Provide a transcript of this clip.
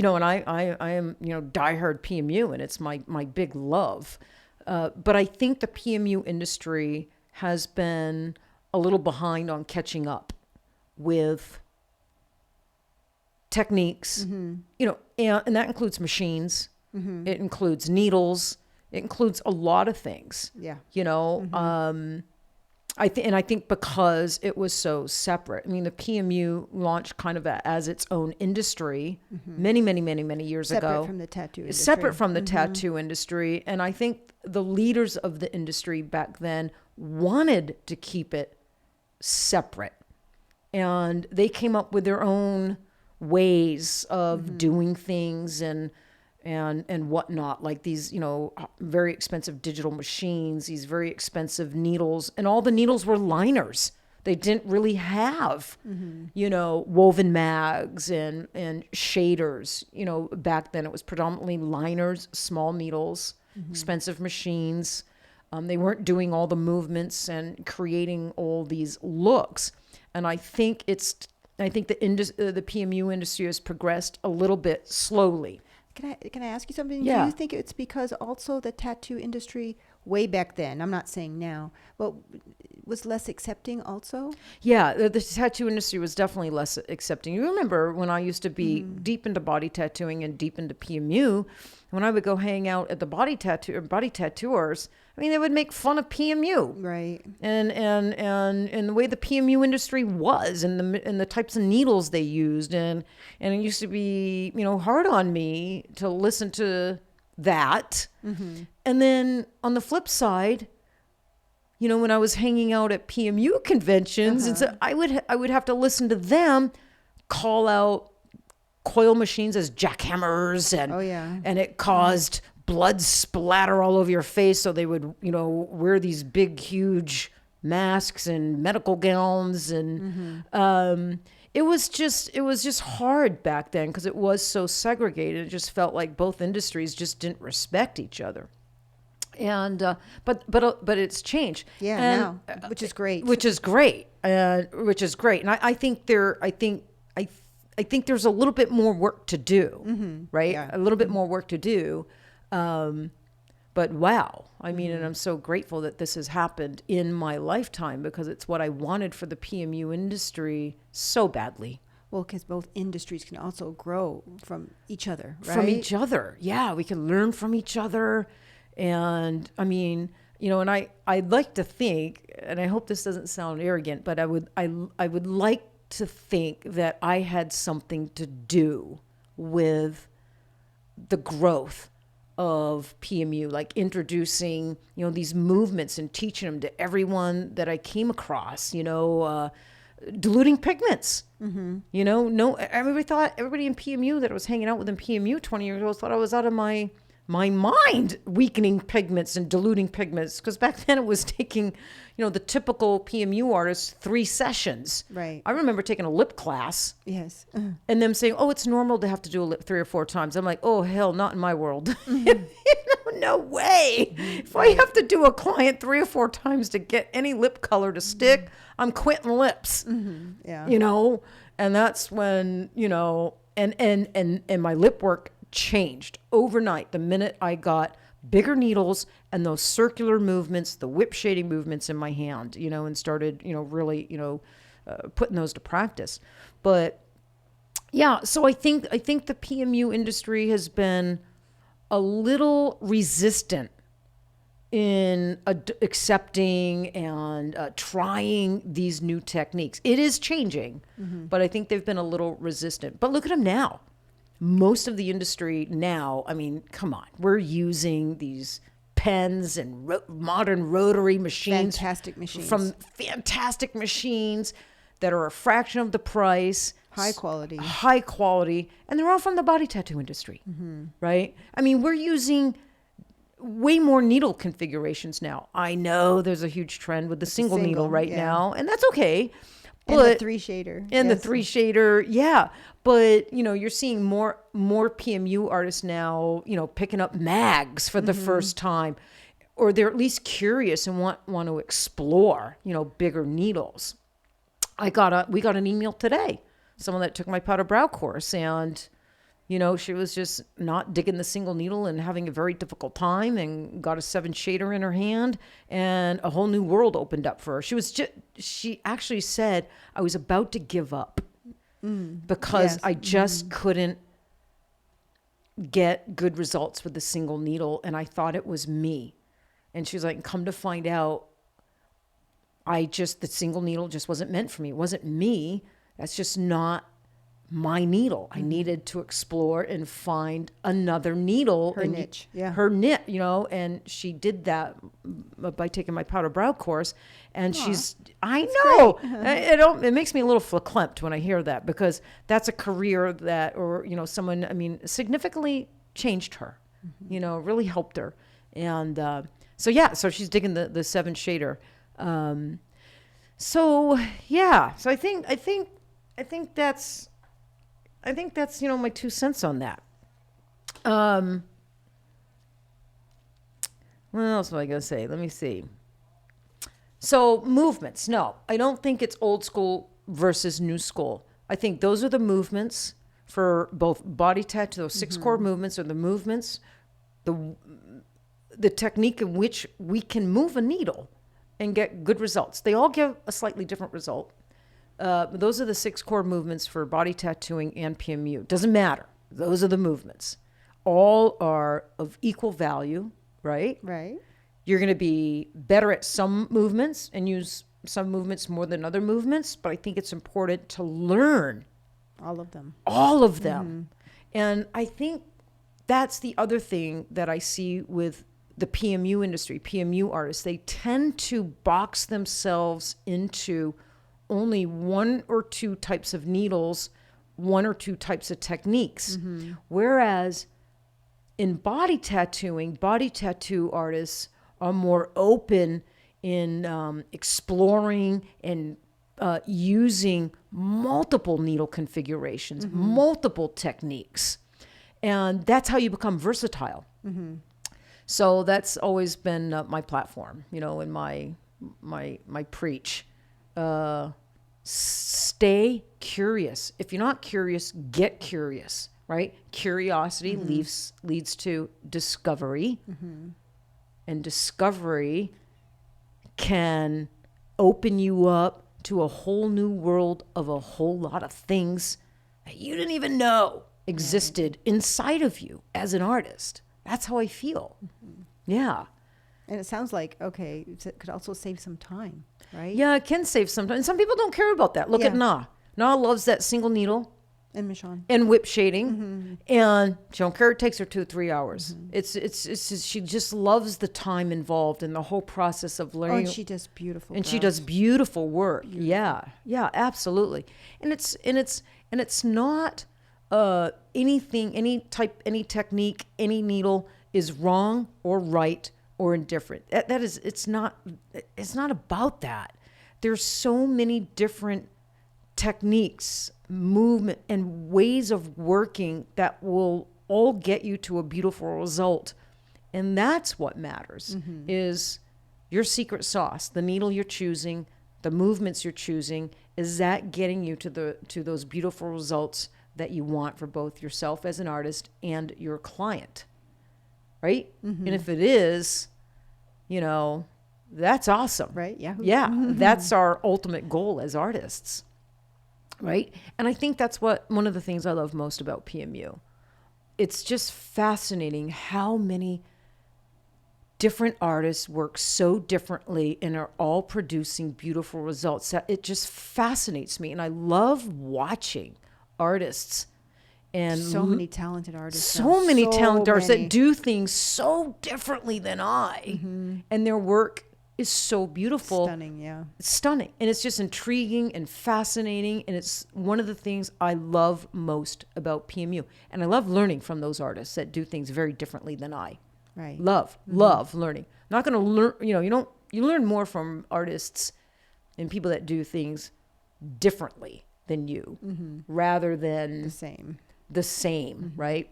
and I am, diehard PMU, and it's my big love. But I think the PMU industry has been a little behind on catching up with techniques, and that includes machines. It includes needles. It includes a lot of things. Yeah. I think because it was so separate. I mean, the PMU launched kind of as its own industry many, many, many, many years ago. Separate from the tattoo industry. Separate from the tattoo industry. And I think the leaders of the industry back then wanted to keep it separate. And they came up with their own ways of doing things and whatnot, like these, very expensive digital machines, these very expensive needles, and all the needles were liners. They didn't really have, woven mags and shaders. Back then it was predominantly liners, small needles, expensive machines. They weren't doing all the movements and creating all these looks. And I think the PMU industry has progressed a little bit slowly. Can I ask you something? Yeah. Do you think it's because also the tattoo industry way back then, I'm not saying now, but was less accepting also? Yeah, the tattoo industry was definitely less accepting. You remember when I used to be deep into body tattooing and deep into PMU, when I would go hang out at the body tattooers, I mean, they would make fun of PMU. Right. And the way the PMU industry was and the types of needles they used. And it used to be, hard on me to listen to that. And then on the flip side, when I was hanging out at PMU conventions, and so I would have to listen to them call out coil machines as jackhammers, and it caused blood splatter all over your face. So they would, wear these big, huge masks and medical gowns, and it was just hard back then because it was so segregated. It just felt like both industries just didn't respect each other. And but it's changed. Yeah, now, which is great. Which is great. And I think there's a little bit more work to do, right? Yeah. A little bit more work to do. But wow, I mean, and I'm so grateful that this has happened in my lifetime because it's what I wanted for the PMU industry so badly. Well, because both industries can also grow from each other, right? From each other. Yeah, we can learn from each other. And I mean, and I'd like to think, and I hope this doesn't sound arrogant, but I would like to think that I had something to do with the growth of PMU, like introducing, these movements and teaching them to everyone that I came across, diluting pigments. Everybody in PMU that I was hanging out with in PMU 20 years ago thought I was out of my mind weakening pigments and diluting pigments, because back then it was taking, the typical PMU artist 3 sessions. Right. I remember taking a lip class. Yes. And them saying, "Oh, it's normal to have to do a lip 3 or 4 times." I'm like, "Oh, hell, not in my world." No way. If I have to do a client 3 or 4 times to get any lip color to stick, I'm quitting lips. Yeah. And that's when, and my lip work changed overnight the minute I got bigger needles and those circular movements, the whip shading movements in my hand, and started, really, putting those to practice. But yeah, so I think the PMU industry has been a little resistant in accepting and trying these new techniques. It is changing, but I think they've been a little resistant. But look at them now. Most of the industry now, I mean, come on, we're using these pens and modern rotary machines. Fantastic machines. From fantastic machines that are a fraction of the price. High quality. And they're all from the body tattoo industry, right? I mean, we're using way more needle configurations now. I know there's a huge trend with the single needle right now, and that's okay. And the 3 shader. And yes. The 3 shader, yeah. But, you're seeing more PMU artists now, picking up mags for the first time, or they're at least curious and want to explore, bigger needles. We got an email today, someone that took my powder brow course, and You know, she was just not digging the single needle and having a very difficult time, and got a 7 shader in her hand, and a whole new world opened up for her. She actually said, I was about to give up because Yes. I just couldn't get good results with the single needle. And I thought it was me. And she's like, come to find out, the single needle just wasn't meant for me. It wasn't me. That's just not my needle. I needed to explore and find another needle. Her niche. Yeah. Her niche, you know, and she did that by taking my powder brow course. And I know, it makes me a little verklempt when I hear that, because that's a career that, or, you know, someone, I mean, significantly changed her, you know, really helped her. And so she's digging the 7 shader. So I think that's, you know, my 2 cents on that. What else am I going to say? Let me see. So movements. No, I don't think it's old school versus new school. I think those are the movements for both body tattoo. Those 6 core movements are the movements, the technique in which we can move a needle and get good results. They all give a slightly different result. But those are the 6 core movements for body tattooing and PMU. Doesn't matter. Those are the movements. All are of equal value, right? Right. You're going to be better at some movements and use some movements more than other movements, but I think it's important to learn All of them. all of them. And I think that's the other thing that I see with the PMU industry, PMU artists. They tend to box themselves into only 1 or 2 types of needles, 1 or 2 types of techniques. Whereas in body tattooing, body tattoo artists are more open in exploring and using multiple needle configurations, multiple techniques. And that's how you become versatile. So that's always been my platform, you know, in my preach. Stay curious. If you're not curious, get curious, right? Curiosity leads to discovery. And discovery can open you up to a whole new world of a whole lot of things that you didn't even know existed inside of you as an artist. That's how I feel. Yeah. And it sounds like, okay, it could also save some time, right? Yeah, it can save some time. And some people don't care about that. Look at Na. Na loves that single needle And Michonne. and whip shading. And she don't care. It takes her 2-3 hours. It's just, she just loves the time involved in the whole process of Oh, learning. and she does beautiful. And she brows. does beautiful work. Yeah, absolutely. And it's not anything, any technique, any needle is wrong or right or indifferent. It's not about that. There's so many different techniques, movement, and ways of working that will all get you to a beautiful result. And that's what matters, is your secret sauce, the needle you're choosing, the movements you're choosing. Is that getting you to those beautiful results that you want for both yourself as an artist and your client, right? And if it is, you know, that's awesome. Right? Yeah. Yeah, that's our ultimate goal as artists, right? And I think that's one of the things I love most about PMU. It's just fascinating how many different artists work so differently and are all producing beautiful results. It just fascinates me. And I love watching artists and So many talented artists. so now. many So talented artists many. that do things so differently than I, and their work is so beautiful. Stunning, yeah. It's stunning, and it's just intriguing and fascinating, and it's one of the things I love most about PMU. And I love learning from those artists that do things very differently than I. Right. Love learning. Not going to learn, you learn more from artists and people that do things differently than you, rather than The same. the same, right?